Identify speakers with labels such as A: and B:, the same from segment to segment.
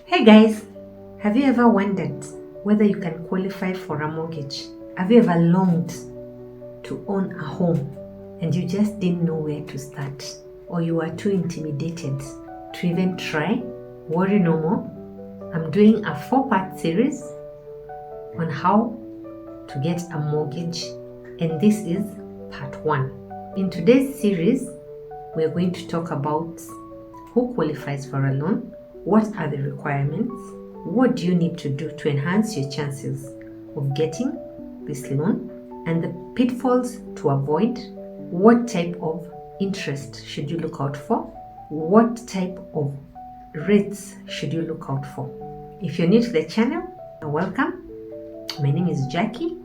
A: Hey guys, have you ever wondered whether you can qualify for a mortgage? Have you ever longed to own a home and you just didn't know where to start, or you were too intimidated to even try? Worry no more. I'm doing a 4-part series on how to get a mortgage, and this is part 1. In today's series, we're going to talk about who qualifies for a loan, what are the requirements, what do you need to do to enhance your chances of getting this loan, and the pitfalls to avoid, what type of interest should you look out for, what type of rates should you look out for. If you're new to the channel, welcome. My name is Jackie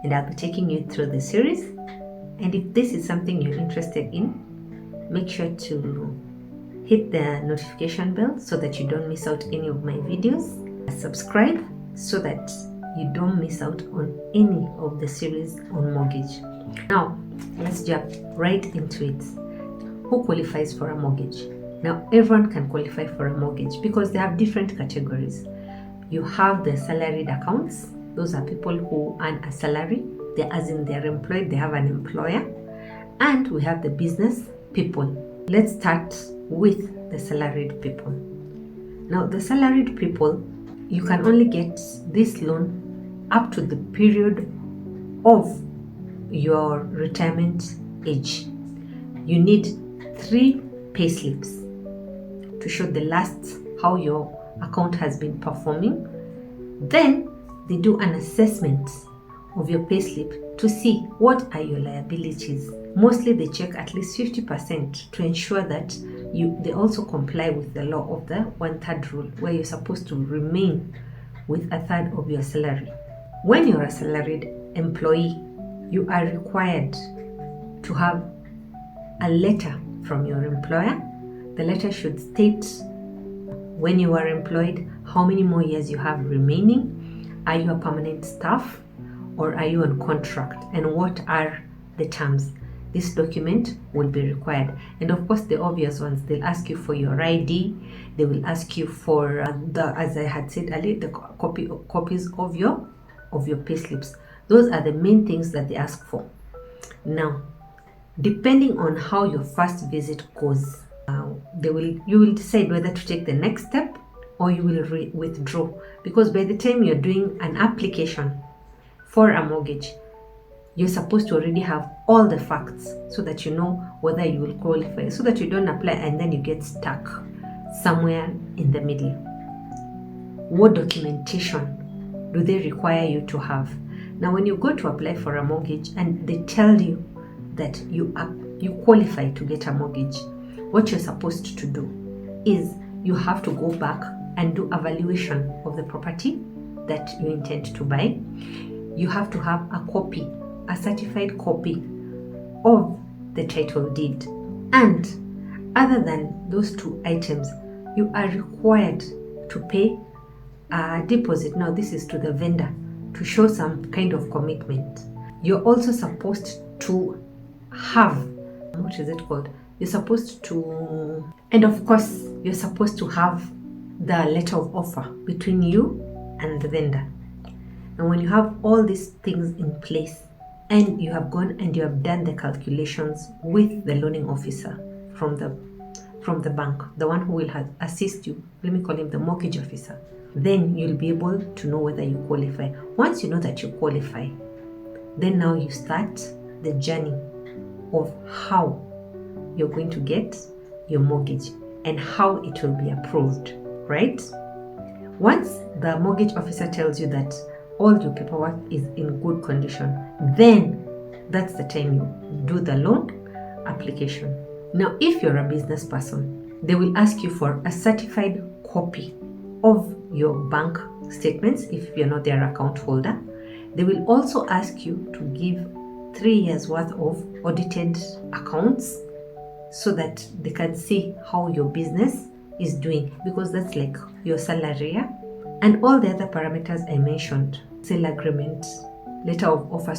A: and I'll be taking you through the series. And if this is something you're interested in, make sure to hit the notification bell so that you don't miss out any of my videos. Subscribe so that you don't miss out on any of the series on mortgage. Now, let's jump right into it. Who qualifies for a mortgage? Now, everyone can qualify for a mortgage because they have different categories. You have the salaried accounts. Those are people who earn a salary. They're employed, they have an employer. And we have the business people. Let's start with the salaried people. Now, the salaried people, you can only get this loan up to the period of your retirement age. You need 3 payslips to show the last how your account has been performing. Then they do an assessment of your payslip to see what are your liabilities. Mostly they check at least 50% to ensure that they also comply with the law of the 1/3 rule, where you're supposed to remain with 1/3 of your salary. When you're a salaried employee, you are required to have a letter from your employer. The letter should state when you are employed, how many more years you have remaining, are you a permanent staff or are you on contract, and what are the terms. This document will be required. And of course, the obvious ones, they'll ask you for your ID, they will ask you for as I had said earlier, the copies of your payslips. Those are the main things that they ask for. Now, depending on how your first visit goes, you will decide whether to take the next step or you will withdraw, because by the time you're doing an application for a mortgage, you're supposed to already have all the facts so that you know whether you will qualify, so that you don't apply and then you get stuck somewhere in the middle. What documentation do they require you to have? Now, when you go to apply for a mortgage and they tell you that you qualify to get a mortgage, what you're supposed to do is you have to go back and do a valuation of the property that you intend to buy. You have to have a certified copy of the title deed. And other than those 2 items, you are required to pay a deposit. Now, this is to the vendor to show some kind of commitment. You're also supposed to have, what is it called? You're supposed to, and of course, you're supposed to have the letter of offer between you and the vendor. And when you have all these things in place, and you have gone and you have done the calculations with the loaning officer from the bank, the one who will assist you, let me call him the mortgage officer, then you'll be able to know whether you qualify. Once you know that you qualify, then now you start the journey of how you're going to get your mortgage and how it will be approved, right? Once the mortgage officer tells you that all your paperwork is in good condition, then that's the time you do the loan application. Now, if you're a business person, they will ask you for a certified copy of your bank statements if you're not their account holder. They will also ask you to give 3 years worth of audited accounts so that they can see how your business is doing, because that's like your salary, and all the other parameters I mentioned: sale agreement, letter of offer,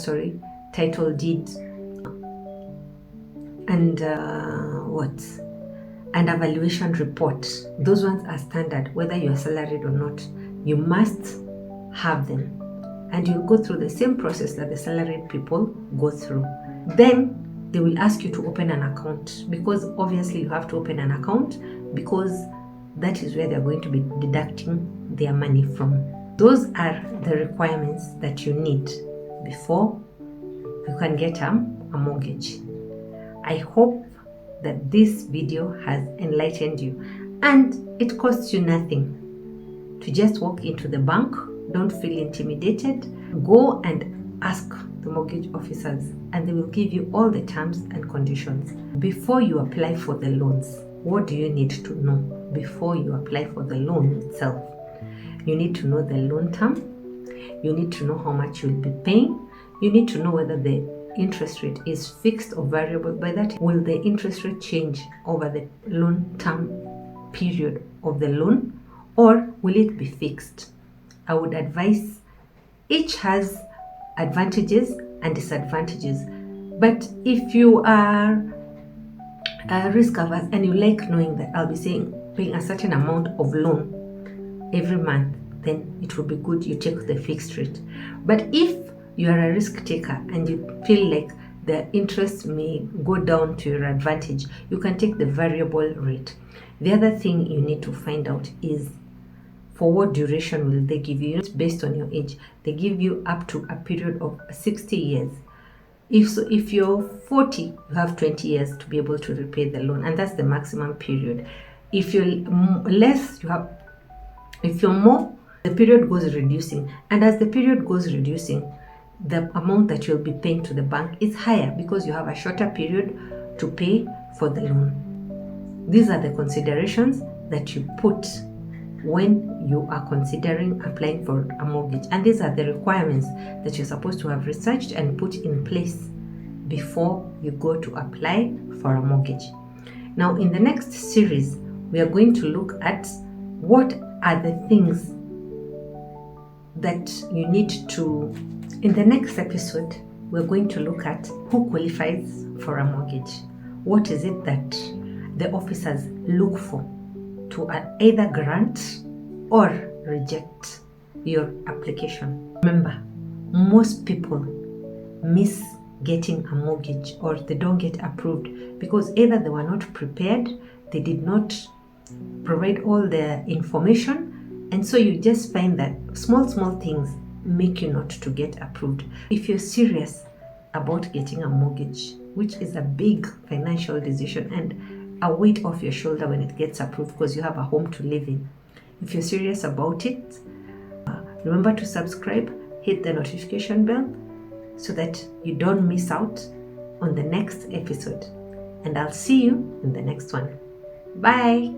A: title deed, and and a valuation report. Those ones are standard, whether you are salaried or not. You must have them. And you'll go through the same process that the salaried people go through. Then they will ask you to open an account, because obviously you have to open an account, because that is where they're going to be deducting their money from. Those are the requirements that you need before you can get a mortgage. I hope that this video has enlightened you, and it costs you nothing to just walk into the bank. Don't feel intimidated. Go and ask the mortgage officers, and they will give you all the terms and conditions. Before you apply for the loans, what do you need to know before you apply for the loan itself? You need to know the loan term. You need to know how much you'll be paying. You need to know whether the interest rate is fixed or variable. By that, will the interest rate change over the loan term period of the loan, or will it be fixed? I would advise, each has advantages and disadvantages. But if you are risk averse and you like knowing that I'll be paying a certain amount of loan every month, then it will be good you take the fixed rate. But if you are a risk taker and you feel like the interest may go down to your advantage, you can take the variable rate. The other thing you need to find out is, for what duration will they give you? It's based on your age. They give you up to a period of 60 years. If you're 40, you have 20 years to be able to repay the loan, and that's the maximum period. If you're less, if you're more, the period goes reducing. And as the period goes reducing, the amount that you'll be paying to the bank is higher, because you have a shorter period to pay for the loan. These are the considerations that you put when you are considering applying for a mortgage, and these are the requirements that you're supposed to have researched and put in place before you go to apply for a mortgage. Now, in the next series, we are going to look at what are the things that you need to. In the next episode, we're going to look at who qualifies for a mortgage. What is it that the officers look for to either grant or reject your application? Remember, most people miss getting a mortgage, or they don't get approved because either they were not prepared, they did not provide all the information, and so you just find that small things make you not to get approved. If you're serious about getting a mortgage, which is a big financial decision and a weight off your shoulder when it gets approved because you have a home to live in, if you're serious about it, remember to subscribe, hit the notification bell so that you don't miss out on the next episode. And I'll see you in the next one. Bye.